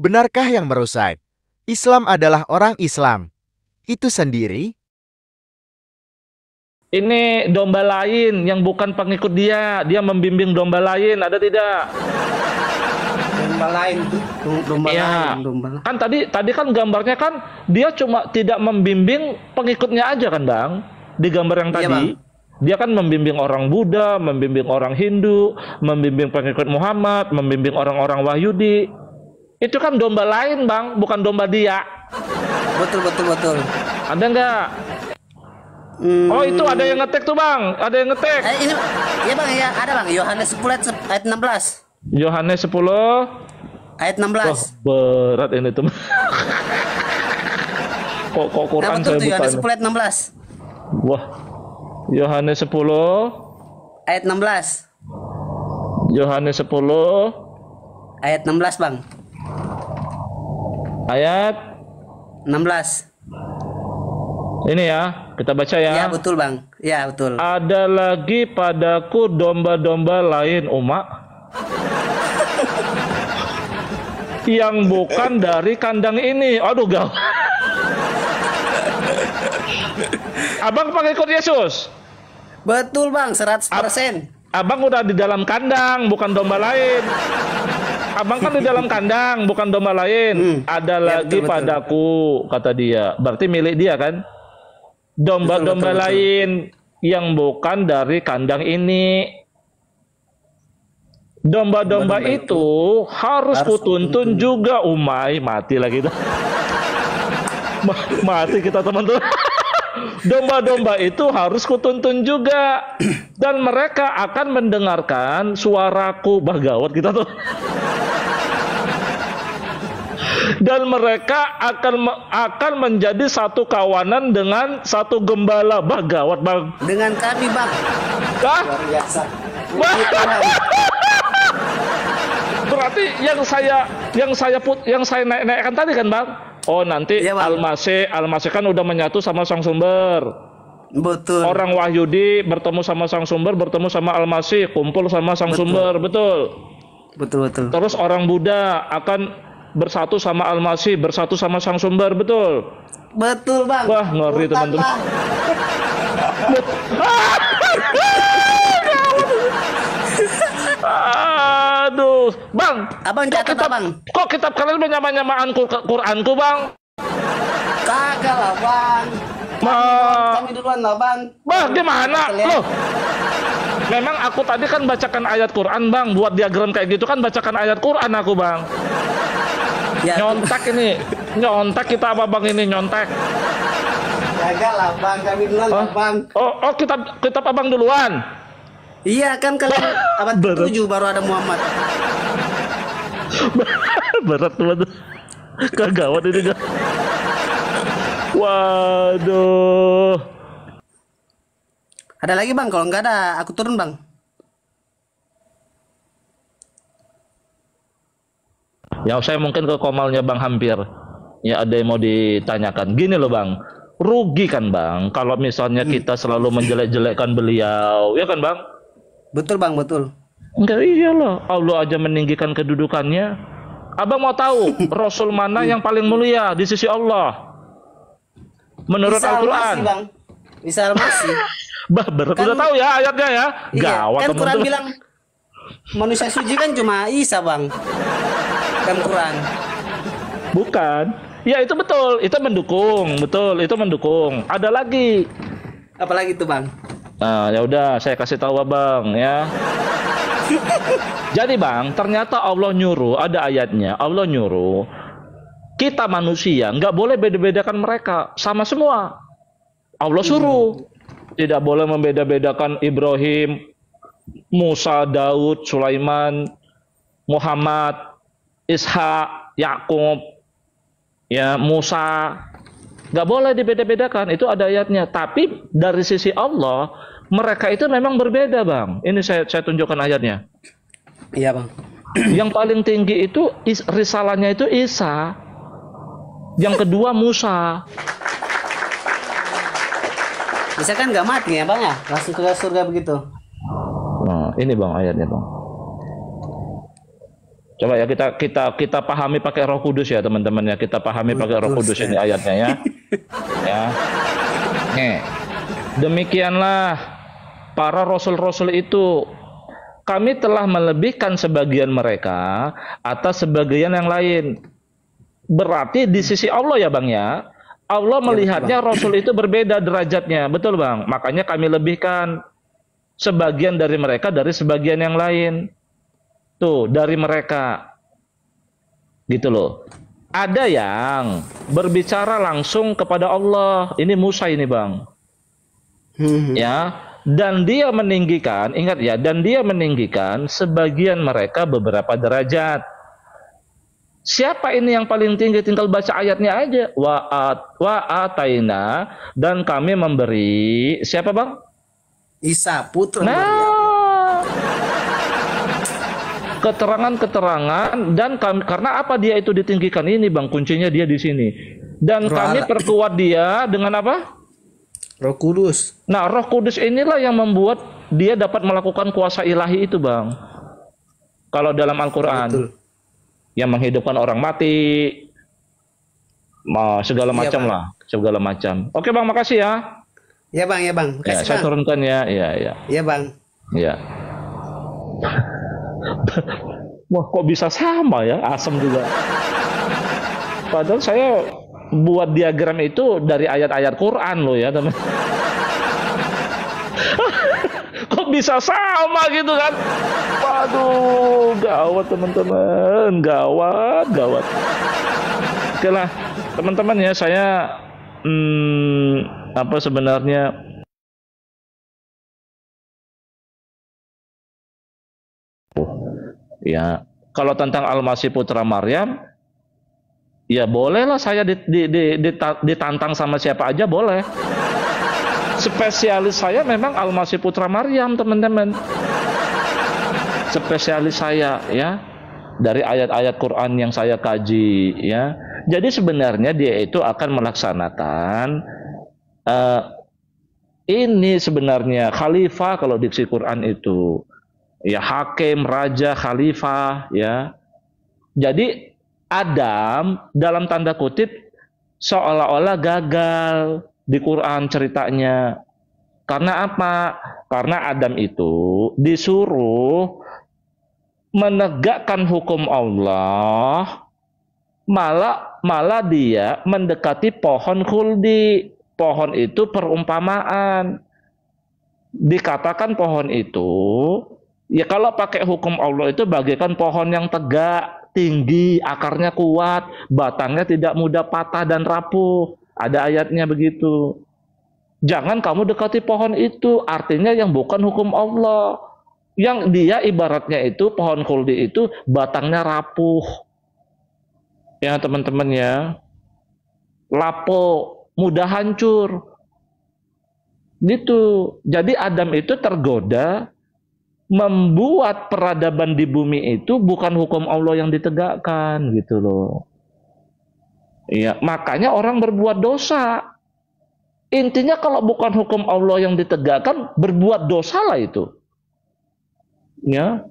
Benarkah yang merusak? Islam adalah orang Islam. Itu sendiri. Ini domba lain yang bukan pengikut dia. Dia membimbing domba lain, ada tidak? Domba lain, domba Iya. lain, domba. Kan tadi kan gambarnya kan dia cuma tidak membimbing pengikutnya aja kan, Bang? Di gambar yang Iya, tadi. Bang. Dia kan membimbing orang Buddha, membimbing orang Hindu, membimbing pengikut Muhammad, membimbing orang-orang Wahyudi. Itu kan domba lain, Bang, bukan domba dia. Betul. Ada nggak? Oh, itu ada yang ngetek tuh, Bang. Ada yang ngetek. Ini, iya bang, ya ada bang. Yohanes 10 ayat 16. Yohanes 10 Ayat Wah, 16. berat ini tuh. kok Nah, Quran betul saya tuh Yohanes buka. 10 ayat 16. Wah. Yohanes 10 Ayat 16. Yohanes 10 Ayat 16 bang. ayat 16. ini ya, kita baca Ya ya. betul bang. Ya betul. Ada lagi padaku domba-domba lain, umat, yang bukan dari kandang ini. Aduh, gawat. Abang pengikut Yesus. Betul bang, 100%. Abang udah di dalam kandang, bukan domba lain. Abang kan di dalam kandang, bukan domba lain. Ada Ya, lagi betul. padaku, kata dia. Berarti milik dia kan? Domba-domba Betul. lain yang bukan dari kandang ini. Domba-domba Domba-domba itu harus kutuntun juga. Umay, mati lagi. Mati kita teman-teman. Domba-domba itu harus kutuntun juga, dan mereka akan mendengarkan suaraku. Gawat kita tuh. Dan mereka akan menjadi satu kawanan dengan satu gembala. Gawat, Bang. Dengan kami bang. Hah? Luar biasa. Wah. Begitu, Bang. Berarti yang saya naikkan tadi kan, Bang? Oh, nanti Iya, Bang. Al-Masih kan udah menyatu sama Sang Sumber. Betul. Orang Wahyudi bertemu sama Sang Sumber, bertemu sama Al-Masih, kumpul sama Sang Sumber, betul. Betul. Terus orang Buddha akan bersatu sama Al-Masih, bersatu sama Sang Sumber, betul. Betul bang. Wah, ngeri, Urutan, teman-teman. Bang. Aduh, Bang. Abang catat abang. Kok kitab kalian menyama-nyamaan Quranku, Bang? Kagak lah bang. Kami duluan lah bang. Bah, gimana? Betul, ya. Loh. Memang aku tadi kan bacakan ayat Quran, Bang. Buat diagram kayak gitu kan bacakan ayat Quran aku, Bang. Ya, Nyontek ini. Nyontek kita apa, Bang, ini nyontek? kagak lah bang. Kami duluan lah bang. Oh, kitab Abang duluan. Iya kan kalian abad Berat. ke-7 baru ada Muhammad. Berat banget. Kagawat ini. Waduh. Ada lagi bang? Kalau nggak ada, aku turun bang. Ya, saya mungkin ke Komalnya Bang hampir. Ya, ada yang mau ditanyakan. Gini loh, Bang. Rugi kan, Bang, kalau misalnya kita selalu menjelek-jelekkan beliau. Ya kan, Bang? Betul bang, betul. Enggak, iyalah. Allah aja meninggikan kedudukannya. Abang mau tahu Rasul mana yang paling mulia di sisi Allah? Menurut Isa Al-Quran. Al-Masih, bang. Isa Al-Masih. Berat, Kan- udah tahu ya ayatnya ya? Iya, Gawat, kan Quran teman-teman. bilang manusia suci kan cuma Isa bang. Kan Quran. Bukan. Ya, itu betul. Itu mendukung. Betul, itu mendukung. Ada lagi. Apalagi itu bang? Nah, ya udah, saya kasih tahu Abang ya. Jadi, Bang, ternyata Allah nyuruh, ada ayatnya. Allah nyuruh kita manusia nggak boleh beda-bedakan mereka, sama semua. Allah suruh tidak boleh membeda-bedakan Ibrahim, Musa, Daud, Sulaiman, Muhammad, Ishak, Yakub, ya, Musa. Nggak boleh dibeda-bedakan, itu ada ayatnya. Tapi dari sisi Allah, mereka itu memang berbeda, Bang. Ini saya tunjukkan ayatnya. Iya bang. Yang paling tinggi itu risalahnya itu Isa. Yang kedua Musa. Bisa kan nggak mati ya bang ya? Langsung ke surga begitu. Nah, ini Bang ayatnya, Bang. Coba ya kita pahami pakai Roh Kudus ya teman-teman ya. Kita pahami pakai Roh Kudus ini ayatnya ya. Ya. Nih. Demikianlah para rasul-rasul itu, kami telah melebihkan sebagian mereka atas sebagian yang lain. Berarti di sisi Allah ya Bang ya. Allah melihatnya rasul itu berbeda derajatnya. Betul Bang. Makanya kami lebihkan sebagian dari mereka dari sebagian yang lain. Tuh, dari mereka. Gitu loh. Ada yang berbicara langsung kepada Allah. Ini Musa ini, Bang. Ya, dan dia meninggikan, ingat ya, dan dia meninggikan sebagian mereka beberapa derajat. Siapa ini yang paling tinggi? Tinggal baca ayatnya aja. Wa ataina, dan kami memberi, siapa Bang? Isa, putra Maryam. Nah, keterangan-keterangan, dan kami, karena apa dia itu ditinggikan ini Bang, kuncinya dia di sini. Dan kami perkuat dia dengan apa? Roh Kudus. Nah, Roh Kudus inilah yang membuat dia dapat melakukan kuasa ilahi itu Bang. Kalau dalam Al-Quran, yang menghidupkan orang mati, segala macam lah, segala macam. Oke Bang, makasih ya. Ya Bang, ya Bang. Ya, saya turunkan ya, ya. Ya Bang. Ya. Wah, kok bisa sama ya, asem juga. Padahal saya buat diagram itu dari ayat-ayat Quran loh ya teman. Kok bisa sama gitu kan? Waduh, gawat teman-teman, gawat. Oke lah, teman-teman ya, saya apa sebenarnya ya, kalau tentang Al-Masih putra Maryam, ya bolehlah saya ditantang sama siapa aja boleh. Spesialis saya memang Al-Masih putra Maryam, teman-teman. Spesialis saya ya, dari ayat-ayat Quran yang saya kaji ya. Jadi sebenarnya dia itu akan melaksanakan ini sebenarnya khalifah kalau diksi Quran itu. Ya, hakim, raja, khalifah ya. Jadi Adam dalam tanda kutip seolah-olah gagal di Quran ceritanya. Karena apa? Karena Adam itu disuruh menegakkan hukum Allah, malah dia mendekati pohon khuldi. Pohon itu perumpamaan. Dikatakan pohon itu, ya kalau pakai hukum Allah itu bagaikan pohon yang tegak, tinggi, akarnya kuat, batangnya tidak mudah patah dan rapuh. Ada ayatnya begitu. Jangan kamu dekati pohon itu, artinya yang bukan hukum Allah. Yang dia ibaratnya itu, pohon khuldi itu batangnya rapuh. Ya teman-teman ya. Lapo, mudah hancur. Gitu. Jadi Adam itu tergoda membuat peradaban di bumi itu bukan hukum Allah yang ditegakkan gitu loh. Iya, makanya orang berbuat dosa. Intinya kalau bukan hukum Allah yang ditegakkan, berbuat dosa lah itu. Ya.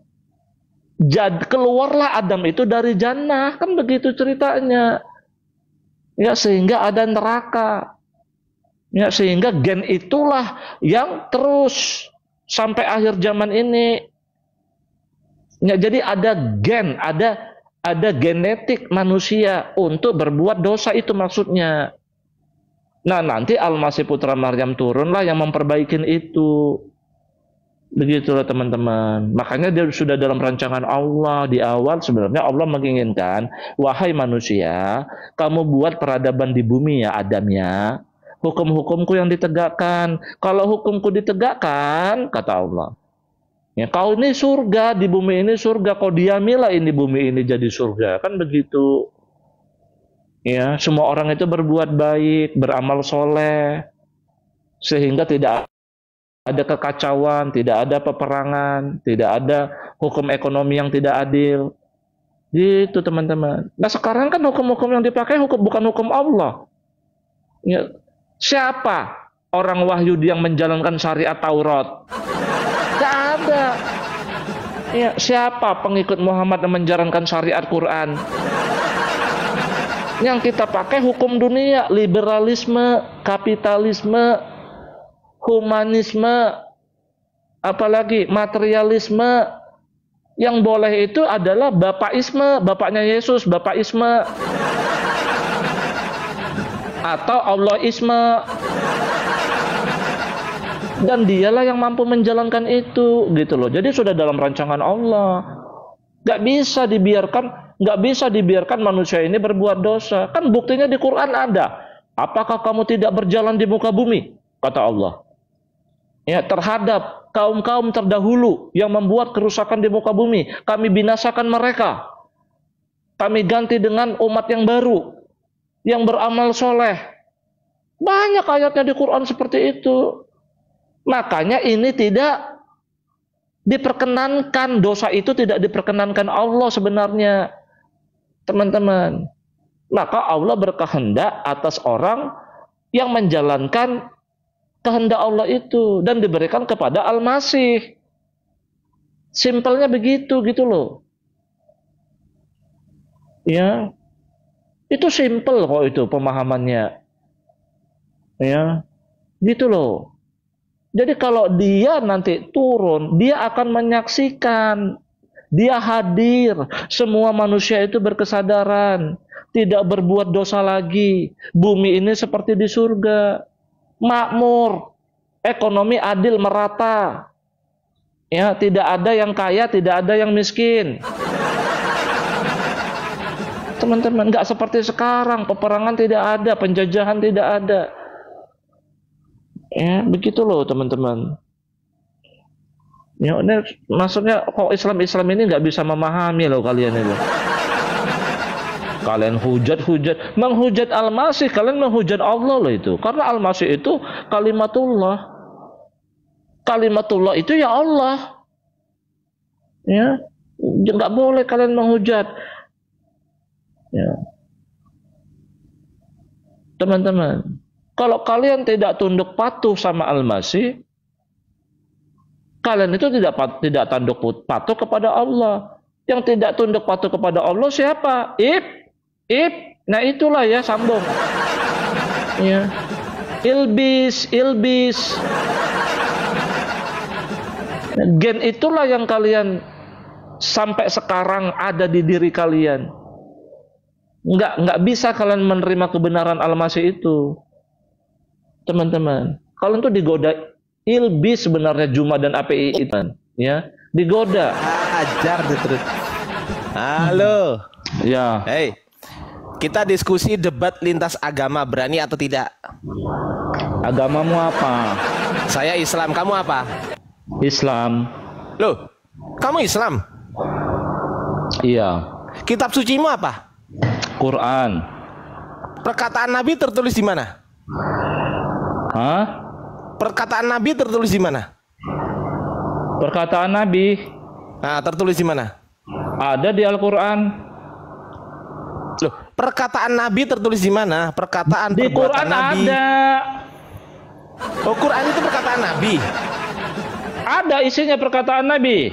Jadi keluarlah Adam itu dari jannah, kan begitu ceritanya. Ya, sehingga ada neraka. Ya, sehingga gen itulah yang terus sampai akhir zaman ini. Ya, jadi ada gen, ada genetik manusia untuk berbuat dosa, itu maksudnya. Nah, nanti Al-Masih putra Maryam turunlah yang memperbaikin itu. Begitulah teman-teman. Makanya dia sudah dalam rancangan Allah di awal. Sebenarnya Allah menginginkan, wahai manusia, kamu buat peradaban di bumi ya Adam ya. Hukum-hukumku yang ditegakkan. Kalau hukumku ditegakkan, kata Allah, ya, kau ini surga, di bumi ini surga, kau diamilah ini bumi ini jadi surga. Kan begitu. Ya, semua orang itu berbuat baik, beramal soleh, sehingga tidak ada kekacauan, tidak ada peperangan, tidak ada hukum ekonomi yang tidak adil. Gitu teman-teman. Nah sekarang kan hukum-hukum yang dipakai bukan hukum Allah. Ya, siapa orang Wahyudi yang menjalankan syariat Taurat? Tidak ada. Ya, siapa pengikut Muhammad yang menjalankan syariat Quran? Yang kita pakai hukum dunia, liberalisme, kapitalisme, humanisme, apalagi materialisme. Yang boleh itu adalah bapaisme, bapaknya Yesus, bapaisme, atau Allahisme. Dan dialah yang mampu menjalankan itu, gitu loh. Jadi sudah dalam rancangan Allah. Gak bisa dibiarkan manusia ini berbuat dosa. Kan buktinya di Quran ada. Apakah kamu tidak berjalan di muka bumi? Kata Allah. Ya, terhadap kaum-kaum terdahulu yang membuat kerusakan di muka bumi, kami binasakan mereka. Kami ganti dengan umat yang baru, yang beramal soleh. Banyak ayatnya di Quran seperti itu. Makanya ini tidak diperkenankan, dosa itu tidak diperkenankan Allah sebenarnya, teman-teman. Maka Allah berkehendak atas orang yang menjalankan kehendak Allah itu dan diberikan kepada Al-Masih. Simpelnya begitu, gitu loh. Ya, itu simpel kok itu pemahamannya. Ya, gitu loh. Jadi kalau dia nanti turun, dia akan menyaksikan, dia hadir, semua manusia itu berkesadaran, tidak berbuat dosa lagi. Bumi ini seperti di surga, makmur, ekonomi adil merata. Ya, tidak ada yang kaya, tidak ada yang miskin. Teman-teman, nggak seperti sekarang, peperangan tidak ada, penjajahan tidak ada. Ya, begitu loh teman-teman. Ya, ini maksudnya kok Islam ini nggak bisa memahami loh kalian itu. Kalian menghujat Al-Masih, kalian menghujat Allah loh itu. Karena Al-Masih itu kalimatullah. Kalimatullah itu ya Allah. Ya, nggak boleh kalian menghujat. Ya. Teman-teman, kalau kalian tidak tunduk patuh sama Al-Masih, kalian itu tidak tunduk patuh kepada Allah. Yang tidak tunduk patuh kepada Allah siapa? Nah itulah ya, sambung. Ya. Ilbis. Gen itulah yang kalian sampai sekarang ada di diri kalian. Nggak bisa kalian menerima kebenaran Al-Masih itu. Teman-teman, kalian tuh digoda ilbis sebenarnya Juma dan API itu, ya, digoda. Ajar terus. Halo. Ya. Hey, kita diskusi debat lintas agama, berani atau tidak? Agamamu apa? Saya Islam, kamu apa? Islam. Loh, kamu Islam? Iya. Kitab sucimu apa? Quran. Perkataan Nabi tertulis di mana? Hah? Perkataan Nabi tertulis di mana? Perkataan Nabi. Nah, tertulis di mana? Ada di Al-Quran. Loh, perkataan Nabi tertulis di mana? Perkataan Di perbuatan Quran Nabi. ada. Oh, Quran itu perkataan Nabi. Ada isinya perkataan Nabi.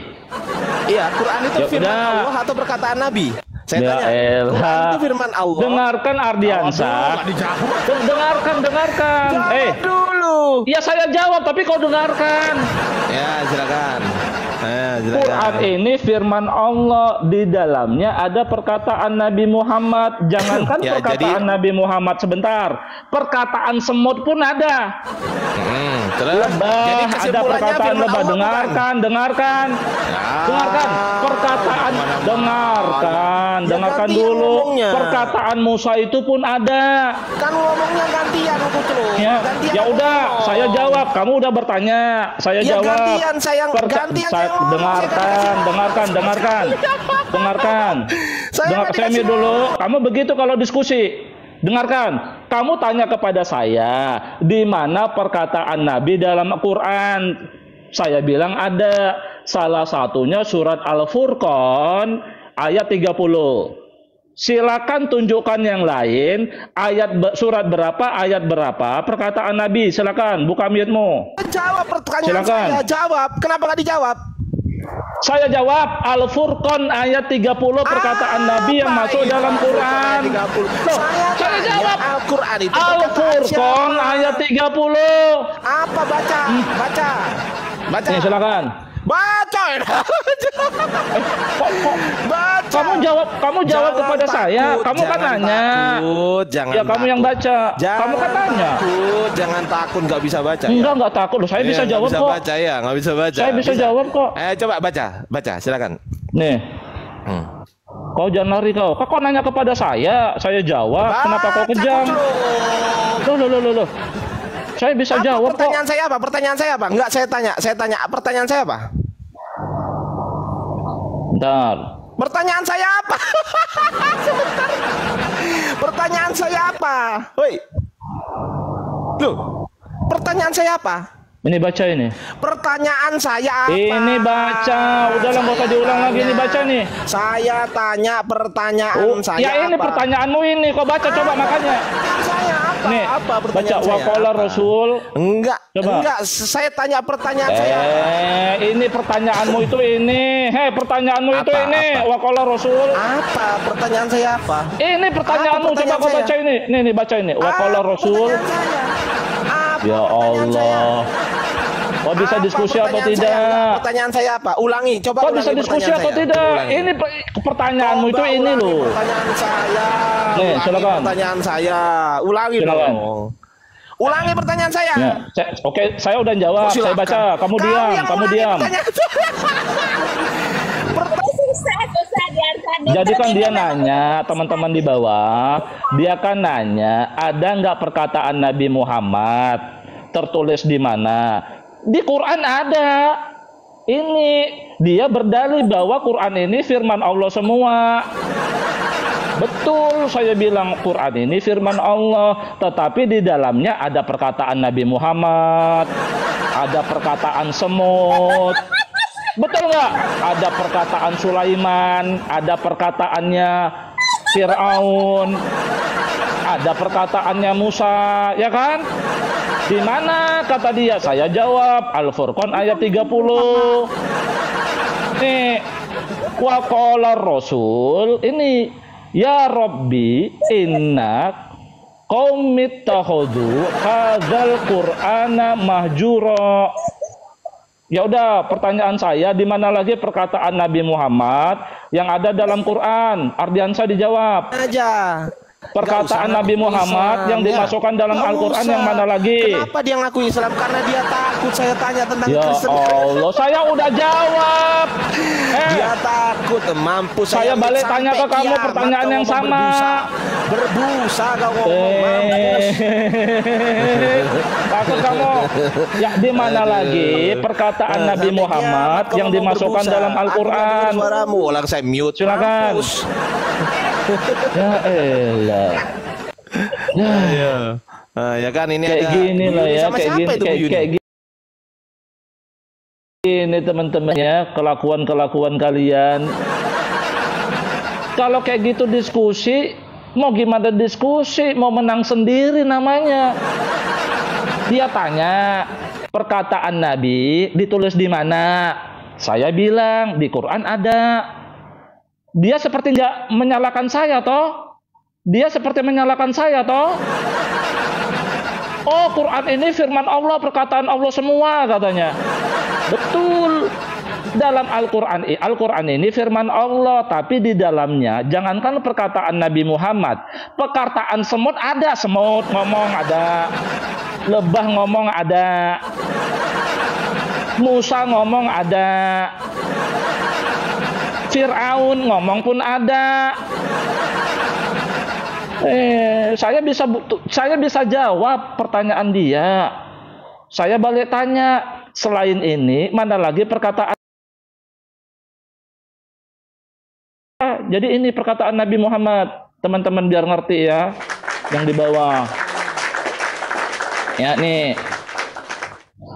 Iya, Quran itu Ya firman udah. Allah atau perkataan Nabi? Saya Ya tanya. elah. Quran itu firman Allah. Dengarkan Ardiansah. Dengarkan. Jawab dulu. Ya saya jawab, tapi kau dengarkan. Ya, silakan. Quran ini firman Allah, di dalamnya ada perkataan Nabi Muhammad. Jangankan Ya, perkataan Nabi Muhammad, sebentar, perkataan semut pun ada. Terus, Lebah, jadi ada kesimpulannya perkataan firman lebah. Allah bukan? Dengarkan. Dengarkan perkataan, dengarkan gantian dulu. ngomongnya. Perkataan Musa itu pun ada. Kan ngomongnya gantian aku terus. Ya, Gantian ya aku udah, ngomong. saya jawab. Kamu udah bertanya, saya Ya, jawab. gantian, gantian saya ngomong. Dengarkan. Saya mute dulu. Kamu begitu kalau diskusi. Dengarkan. Kamu tanya kepada saya, di mana perkataan Nabi dalam Al-Quran? Saya bilang ada. Salah satunya surat Al-Furqan ayat 30. Silakan tunjukkan yang lain, surat berapa, ayat berapa, perkataan Nabi. Silakan, buka mute-mu. Jawab pertanyaan Silakan. saya, jawab. Kenapa nggak dijawab? Saya jawab Al-Furqan ayat 30 perkataan Nabi yang masuk itu dalam Quran. 30? Loh, saya tanya, jawab Al-Quran itu Al-Furqan ayat 30. apa? Baca. Nih silakan. Baca. Baca. Kamu jawab kepada saya. Kamu kan nanya. Jangan Ya kamu yang baca. Kamu kan nanya. Jangan takut nggak bisa baca. Enggak takut loh. Saya bisa jawab bisa kok. Baca ya, nggak bisa baca. Saya bisa jawab kok. Coba baca, silakan. Nih. Kau jangan lari kau. Kau nanya kepada saya jawab. Kenapa kau kejam? Loh. Saya bisa jawab kok. Pertanyaan saya apa? Enggak, saya tanya. Pertanyaan saya apa? Bentar. Pertanyaan saya apa? Sebentar. Pertanyaan saya apa? Woi. Loh. Pertanyaan saya apa? Ini baca ini. Pertanyaan saya apa? Ini baca. Udahlah nggak usah diulang lagi. Ini baca nih. Saya tanya pertanyaan saya ya ini apa? Pertanyaanmu ini. Kau baca coba makanya. Saya apa? Nih, apa baca pertanyaan saya? waqala Rasul. Enggak. Coba. Enggak. Saya tanya pertanyaan saya. Ini pertanyaanmu itu ini. Pertanyaanmu itu ini. Waqala Rasul. Apa? Pertanyaan saya apa? Ini pertanyaanmu. Coba kau baca ini. Nih baca ini. Waqala Rasul. Ya Allah. Kau bisa diskusi atau tidak? Pertanyaan saya apa? Ulangi, coba. Kau bisa diskusi atau tidak? Ini pertanyaanmu itu ini loh. Pertanyaan saya. Nih, silakan. Pertanyaan saya. Ulangi Silakan. dong. Ulangi pertanyaan saya. Ya, oke, saya udah jawab. Saya baca. Kamu diam. Kamu diam. Jadi kan dia nanya, teman-teman di bawah, dia kan nanya, ada nggak perkataan Nabi Muhammad tertulis di mana? Di Quran ada. Ini dia berdalih bahwa Quran ini firman Allah semua. Betul, saya bilang Quran ini firman Allah, tetapi di dalamnya ada perkataan Nabi Muhammad, ada perkataan semut. Betul nggak? Ada perkataan Sulaiman, ada perkataannya Fir'aun, ada perkataannya Musa, ya kan? Di mana kata dia? Saya jawab Al-Furqan ayat 30. Nih, wa qala Rasul ini, ya Rabbi inna qaumit takhudhu hadzal Qur'ana mahjura. Ya udah, pertanyaan saya, di mana lagi perkataan Nabi Muhammad yang ada dalam Quran? Ardiansa dijawab. Aja. Perkataan Nabi Muhammad yang dimasukkan dalam Al-Quran yang mana lagi? Kenapa dia ngaku Islam? Karena dia takut saya tanya tentang Kristen. Ya Allah, saya udah jawab. Dia takut, mampus. Saya balik tanya ke kamu pertanyaan yang sama. Berbusa kau ngomong, mampus. Takut kamu. Ya, di mana lagi perkataan Nabi Muhammad yang dimasukkan dalam Al-Quran? Suaramu, orang saya mute. Silakan. Ya elah. Ya kan ini kayak ada gini lah ya, sama kayak siapa gini, itu kayak gini teman-teman ya, kelakuan kalian. Kalau kayak gitu diskusi, mau gimana diskusi? Mau menang sendiri namanya. Dia tanya, perkataan Nabi ditulis di mana? Saya bilang di Quran ada. Dia seperti nggak menyalahkan saya toh? Dia seperti menyalahkan saya toh? Oh, Quran ini firman Allah, perkataan Allah semua katanya. Betul. Dalam Al-Quran ini firman Allah, tapi di dalamnya jangankan perkataan Nabi Muhammad, perkataan semut ada, semut ngomong ada, lebah ngomong ada, Musa ngomong ada, Fir'aun ngomong pun ada. Saya bisa jawab pertanyaan dia. Saya balik tanya, selain ini mana lagi perkataan? Jadi ini perkataan Nabi Muhammad, teman-teman biar ngerti ya, yang di bawah. Ya nih.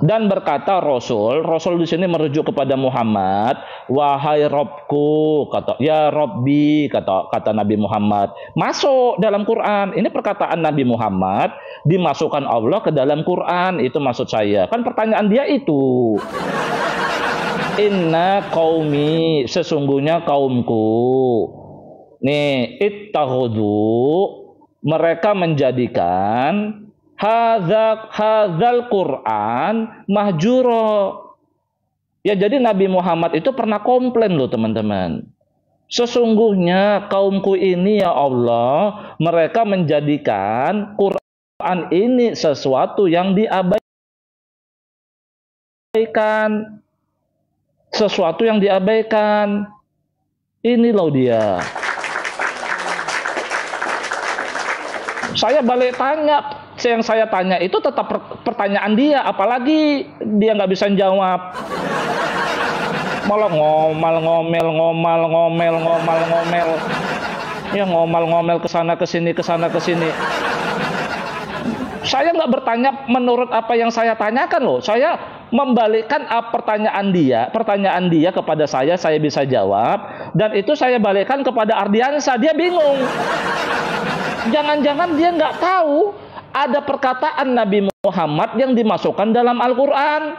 Dan berkata Rasul di sini merujuk kepada Muhammad, wahai Robku, kata ya Robbi, kata Nabi Muhammad, masuk dalam Quran. Ini perkataan Nabi Muhammad dimasukkan Allah ke dalam Quran, itu maksud saya. Kan pertanyaan dia itu. Inna qaumi, sesungguhnya kaumku. Nih, ittakhudhu, mereka menjadikan hadzal Quran mahjuro. Ya, jadi Nabi Muhammad itu pernah komplain loh teman-teman. Sesungguhnya kaumku ini ya Allah, mereka menjadikan Quran ini sesuatu yang diabaikan. Sesuatu yang diabaikan. Ini loh dia. Saya balik tanya, yang saya tanya itu tetap pertanyaan dia, apalagi dia nggak bisa jawab. Malah ngomel. Ya ngomel kesana kesini. Saya nggak bertanya menurut apa yang saya tanyakan loh. Saya membalikkan pertanyaan dia kepada saya bisa jawab, dan itu saya balikkan kepada Ardiansa. Dia bingung. Jangan-jangan dia nggak tahu ada perkataan Nabi Muhammad yang dimasukkan dalam Al-Quran.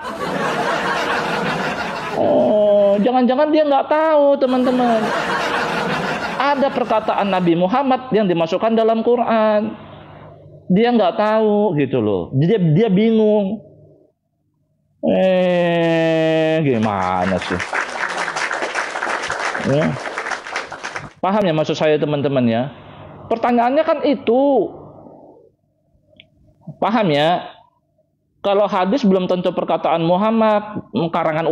Oh, jangan-jangan dia nggak tahu teman-teman. Ada perkataan Nabi Muhammad yang dimasukkan dalam Quran. Dia nggak tahu gitu loh. Dia bingung. Gimana sih? Ya. Paham ya maksud saya teman-teman ya? Pertanyaannya kan itu. Paham ya? Kalau hadis belum tentu perkataan Muhammad. Karangan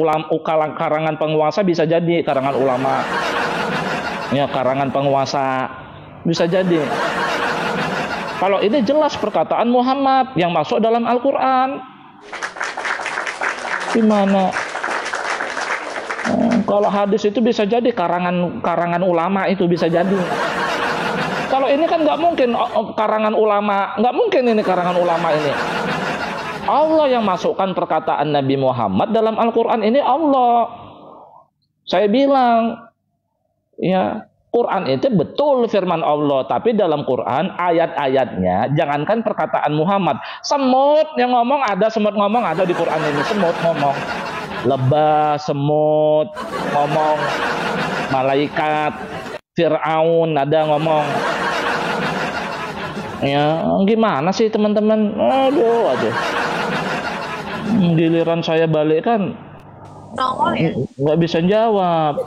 penguasa bisa jadi karangan ulama. Ya, karangan penguasa bisa jadi. Kalau ini jelas perkataan Muhammad yang masuk dalam Al-Quran. Gimana? Kalau hadis itu bisa jadi karangan ulama, itu bisa jadi. Kalau ini kan nggak mungkin karangan ulama, nggak mungkin ini karangan ulama ini. Allah yang masukkan perkataan Nabi Muhammad dalam Al-Quran ini Allah. Saya bilang, ya Quran itu betul firman Allah, tapi dalam Quran ayat-ayatnya jangankan perkataan Muhammad, semut yang ngomong ada, semut ngomong ada di Quran ini, semut ngomong, lebah, semut ngomong, malaikat, Fir'aun ada ngomong. Ya gimana sih teman-teman? Aduh. Giliran saya balik kan nggak bisa jawab.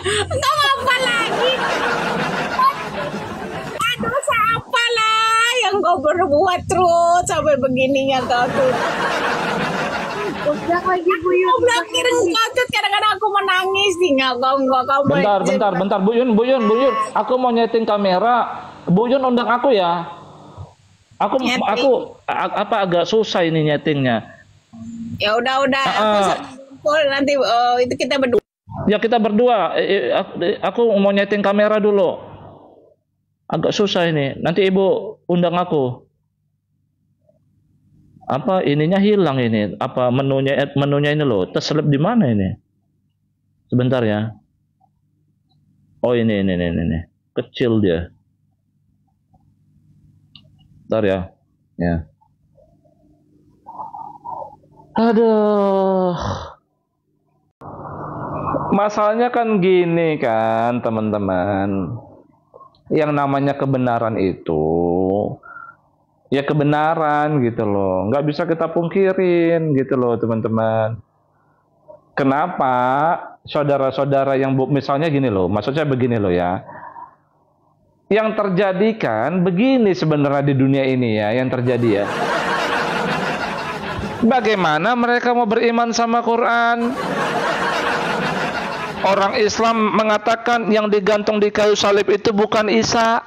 Nggak apa lagi. Aduh, siapa lah yang kau berbuat terus sampai begininya kau tuh. Udah lagi Buyun. Kau blokir kau tuh, kadang-kadang aku menangis tinggal kau. Bentar Buyun. Aku mau nyeting kamera. Buyun undang aku ya. Aku agak susah ini nyetingnya. Ya udah. Aku nanti itu kita berdua. Ya kita berdua. Aku mau nyeting kamera dulu. Agak susah ini. Nanti ibu undang aku. Apa ininya hilang ini? Apa menunya ini loh? Terselip di mana ini? Sebentar ya. Oh ini. Kecil dia. Bentar ya. Ya. Aduh. Masalahnya kan gini kan teman-teman. Yang namanya kebenaran itu ya kebenaran gitu loh. Nggak bisa kita pungkirin gitu loh teman-teman. Kenapa saudara-saudara yang misalnya gini loh. Maksudnya begini loh ya. Yang terjadi kan begini sebenarnya di dunia ini ya. Yang terjadi ya. Bagaimana mereka mau beriman sama Quran? Orang Islam mengatakan yang digantung di kayu salib itu bukan Isa.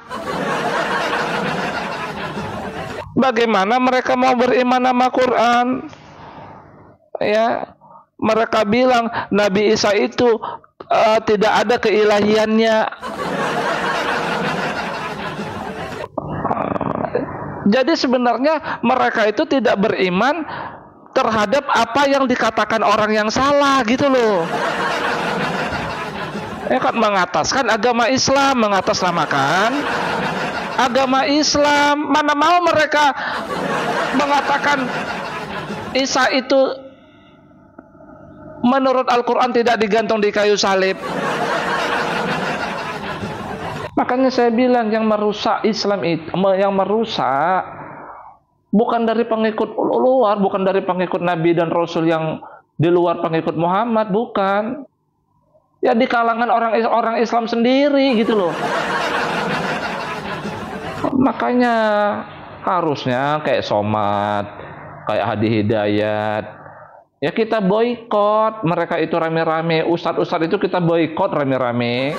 Bagaimana mereka mau beriman sama Quran? Ya, mereka bilang Nabi Isa itu tidak ada keilahiannya. Jadi sebenarnya mereka itu tidak beriman terhadap apa yang dikatakan orang yang salah gitu loh. Ya kan mengataskan agama Islam, mengatasnamakan agama Islam. Mana mau mereka mengatakan Isa itu Menurut Al-Quran tidak digantung di kayu salib. Makanya saya bilang yang merusak Islam itu, yang merusak bukan dari pengikut luar, bukan dari pengikut Nabi dan Rasul yang di luar pengikut Muhammad, bukan. Ya di kalangan orang Islam sendiri gitu loh. Makanya harusnya kayak Somad, kayak Hadi Hidayat, ya kita boikot mereka itu rame-rame. Ustadz-ustadz itu kita boikot rame-rame.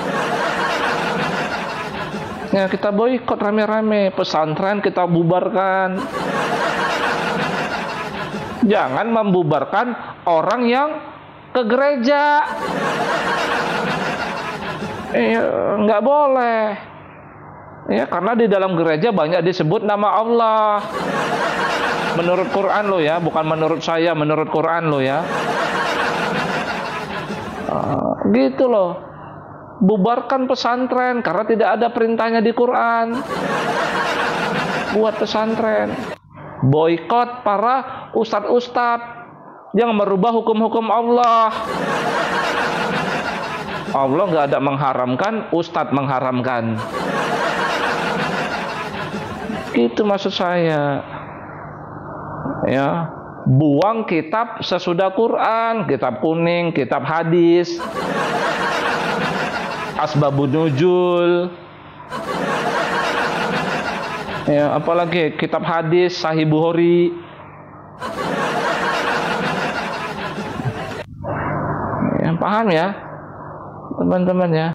Ya kita boikot rame-rame. Pesantren kita bubarkan. Jangan membubarkan orang yang ke gereja. Nggak boleh. Ya karena di dalam gereja banyak disebut nama Allah. Menurut Quran lo ya, bukan menurut saya, menurut Quran lo ya. Gitu loh. Bubarkan pesantren karena tidak ada perintahnya di Quran. Buat pesantren. Boikot para ustadz-ustadz yang merubah hukum-hukum Allah. Allah nggak ada mengharamkan, ustadz mengharamkan. Itu maksud saya. Ya, buang kitab sesudah Quran, kitab kuning, kitab hadis, Asbabun Nuzul. Ya, apalagi kitab hadis Sahih Bukhari. Ya, paham ya, teman-teman ya.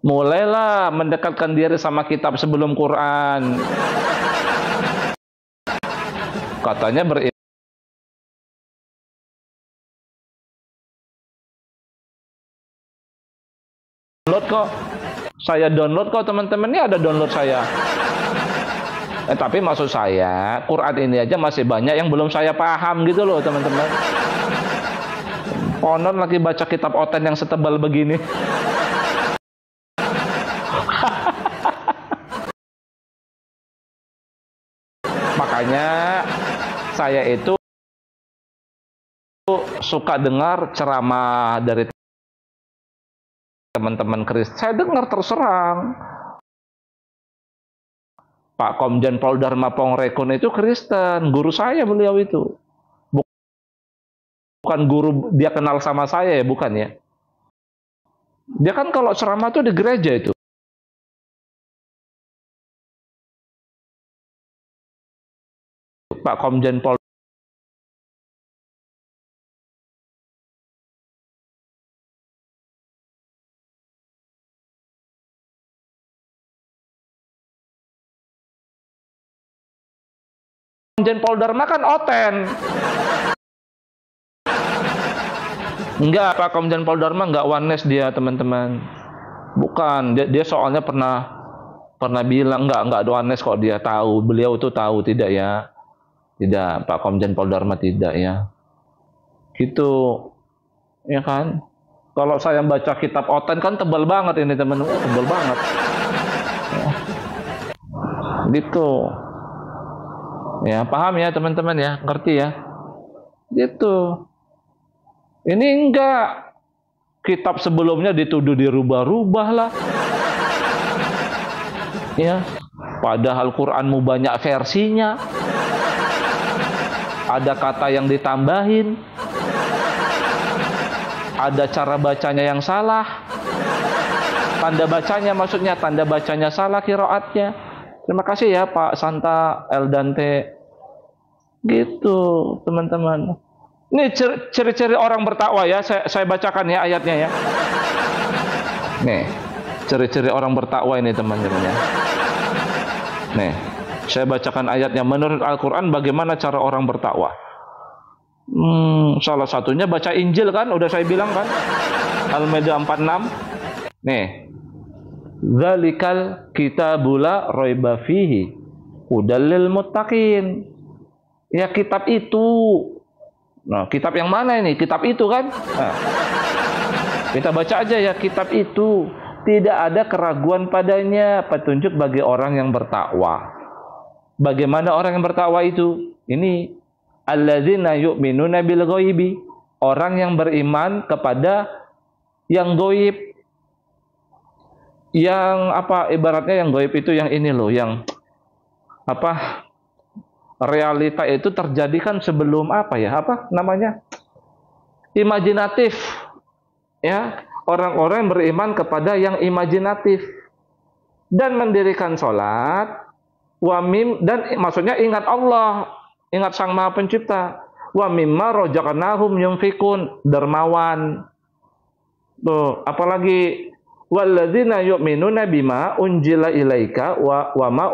Mulailah mendekatkan diri sama kitab sebelum Quran. Katanya download kok. Saya download kok teman-teman, ini ada download saya. Tapi maksud saya, Quran ini aja masih banyak yang belum saya paham gitu loh teman-teman. Konon lagi baca kitab oten yang setebal begini. Makanya saya itu suka dengar ceramah dari teman-teman Kristen. Saya dengar terserang. Pak Komjen Pol Dharma Pongrekun itu Kristen, guru saya beliau itu. Bukan guru dia kenal sama saya ya, bukan ya. Dia kan kalau ceramah itu di gereja itu. Pak Komjen Pol Dharma kan oten. Enggak, Pak Komjen Pol Dharma enggak oneness dia, teman-teman. Bukan, dia soalnya pernah bilang enggak oneness kok, dia tahu. Beliau tuh tahu, tidak ya. Tidak, Pak Komjen Pol Dharma tidak ya. Gitu. Ya kan? Kalau saya baca kitab oten kan tebal banget ini, teman-teman. Tebal banget. Ya. Gitu. Ya, paham ya teman-teman ya, ngerti ya. Gitu. Ini enggak. Kitab sebelumnya dituduh dirubah-rubah lah. Ya. Padahal Quranmu banyak versinya. Ada kata yang ditambahin. Ada cara bacanya yang salah. Tanda bacanya maksudnya, tanda bacanya salah qiraatnya. Terima kasih ya Pak Santa El Dante. Gitu, teman-teman. Ini ciri-ciri orang bertakwa ya. Saya bacakan ya ayatnya ya. Nih, ciri-ciri orang bertakwa ini teman-teman ya. Nih, saya bacakan ayatnya. Menurut Al-Quran bagaimana cara orang bertakwa? Salah satunya baca Injil kan, udah saya bilang kan. Al-Maidah 46. Nih. Dzalikal kitabula raiba fihi hudal lil muttaqin. Ya kitab itu. Nah, kitab yang mana ini? Kitab itu kan? Nah, kita baca aja ya, kitab itu tidak ada keraguan padanya, petunjuk bagi orang yang bertakwa. Bagaimana orang yang bertakwa itu? Ini alladzina yu'minuna bil ghaibi, orang yang beriman kepada yang gaib. Yang apa ibaratnya yang gaib itu yang ini loh, yang apa realita itu terjadi kan sebelum apa ya? Apa namanya? Imajinatif. Ya, orang-orang yang beriman kepada yang imajinatif dan mendirikan sholat. Wa mim, dan maksudnya ingat Allah, ingat Sang Maha Pencipta. Wa mimma razaqnahum yunfikun, dermawan. Tuh, apalagi walladzina yu'minuna bima unjila ilaika wa ma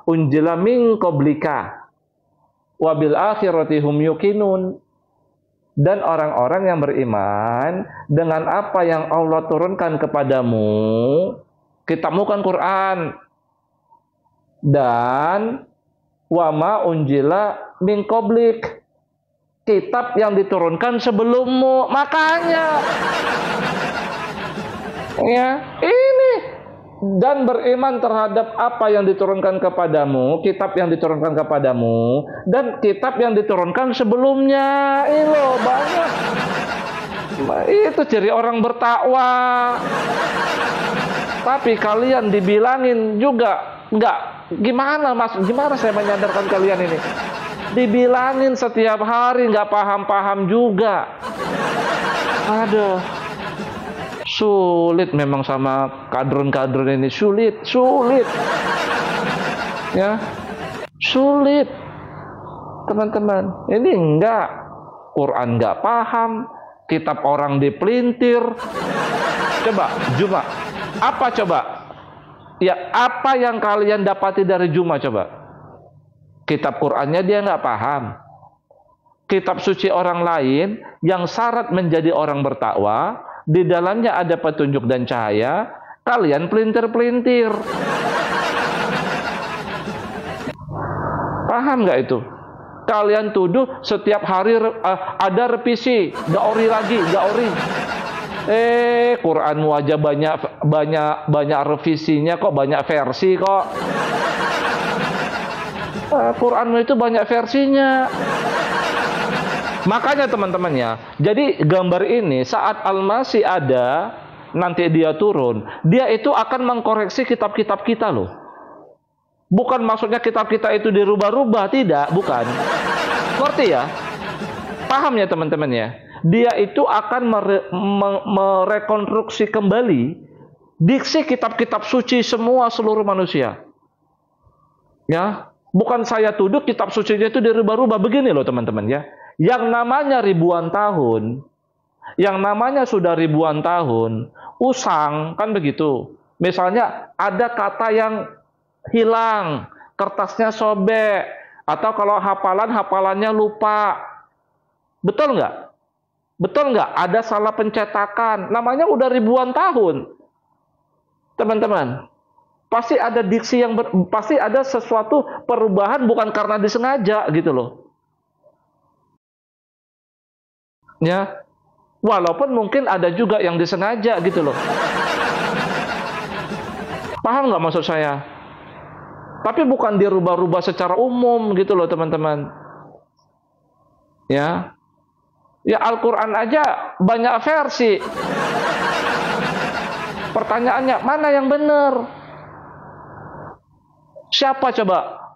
unjila min qablika wa bil akhirati hum yuqinun. Dan orang-orang yang beriman dengan apa yang Allah turunkan kepadamu, kitabmu kan Quran, dan wama unjila min qablik, kitab yang diturunkan sebelummu. Makanya ya ini, dan beriman terhadap apa yang diturunkan kepadamu, kitab yang diturunkan kepadamu, dan kitab yang diturunkan sebelumnya. Ini loh banyak. Itu ciri orang bertakwa. Tapi kalian dibilangin juga enggak. Gimana mas? Gimana saya menyadarkan kalian ini? Dibilangin setiap hari nggak paham-paham juga. Aduh, sulit memang sama kadrun-kadrun ini, sulit. Ya, sulit, teman-teman. Ini enggak, Quran nggak paham, kitab orang dipelintir. Coba, Juma, apa coba? Ya, apa yang kalian dapati dari Juma coba? Kitab Qur'annya dia nggak paham. Kitab suci orang lain yang syarat menjadi orang bertakwa, di dalamnya ada petunjuk dan cahaya, kalian pelintir-pelintir. Paham nggak itu? Kalian tuduh setiap hari ada revisi, nggak ori lagi, nggak ori. Quranmu aja banyak revisinya kok, banyak versi kok. Quranmu itu banyak versinya. Makanya teman-teman ya, jadi gambar ini saat Al-Masih ada, nanti dia turun, dia itu akan mengkoreksi kitab-kitab kita loh. Bukan maksudnya kitab kita itu dirubah-rubah, tidak, bukan. Ngerti ya? Paham ya teman-teman ya? Dia itu akan merekonstruksi kembali diksi kitab-kitab suci semua seluruh manusia. Ya, bukan saya tuduh kitab sucinya itu dirubah-rubah. Begini loh teman-teman ya. Yang namanya ribuan tahun, yang namanya sudah ribuan tahun, usang kan begitu. Misalnya ada kata yang hilang, kertasnya sobek, atau kalau hafalannya lupa. Betul nggak? Betul nggak? Ada salah pencetakan. Namanya udah ribuan tahun. Teman-teman, pasti ada diksi yang pasti ada sesuatu perubahan bukan karena disengaja gitu loh. Ya. Walaupun mungkin ada juga yang disengaja gitu loh. Paham nggak maksud saya? Tapi bukan dirubah-rubah secara umum gitu loh teman-teman. Ya. Ya Al-Quran aja banyak versi. Pertanyaannya, mana yang benar? Siapa coba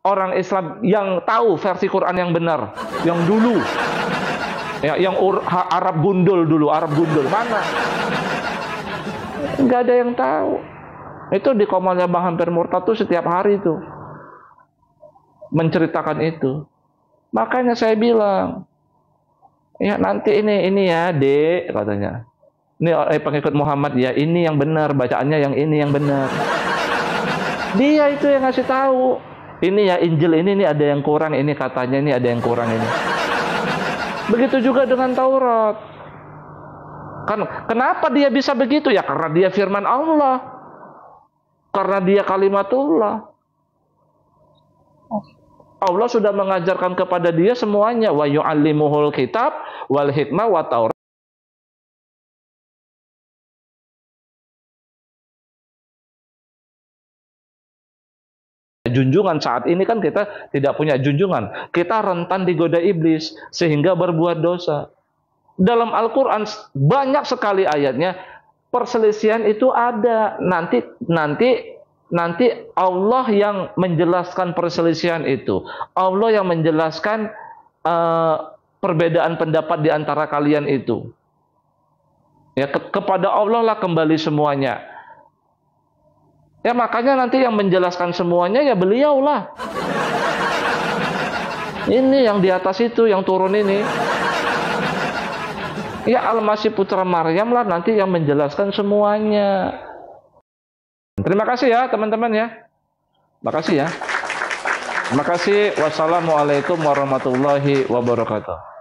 orang Islam yang tahu versi Quran yang benar? Yang dulu. Ya, yang Arab gundul dulu, Arab gundul. Mana? Nggak ada yang tahu. Itu di Komalnya Bang Hampir Murtad tuh setiap hari tuh menceritakan itu. Makanya saya bilang, ya nanti ini ya dek katanya, ini pengikut Muhammad ya, ini yang benar bacaannya, yang ini yang benar. Dia itu yang ngasih tahu, ini ya Injil ini ada yang kurang, ini katanya ini ada yang kurang ini. Begitu juga dengan Taurat. Kan kenapa dia bisa begitu ya? Karena dia firman Allah, karena dia kalimatullah. Allah sudah mengajarkan kepada dia semuanya, wa yu'allimuhul kitab wal hikmah wa taurat. junjungan. Saat ini kan kita tidak punya junjungan. Kita rentan digoda iblis sehingga berbuat dosa. Dalam Al-Quran banyak sekali ayatnya perselisihan itu ada. Nanti Allah yang menjelaskan perselisihan itu. Allah yang menjelaskan perbedaan pendapat di antara kalian itu. Ya, kepada Allah lah kembali semuanya. Ya makanya nanti yang menjelaskan semuanya ya beliau lah. Ini yang di atas itu, yang turun ini. Ya Al-Masih putra Maryam lah nanti yang menjelaskan semuanya. Terima kasih ya teman-teman ya. Makasih ya. Terima kasih. Wassalamualaikum warahmatullahi wabarakatuh.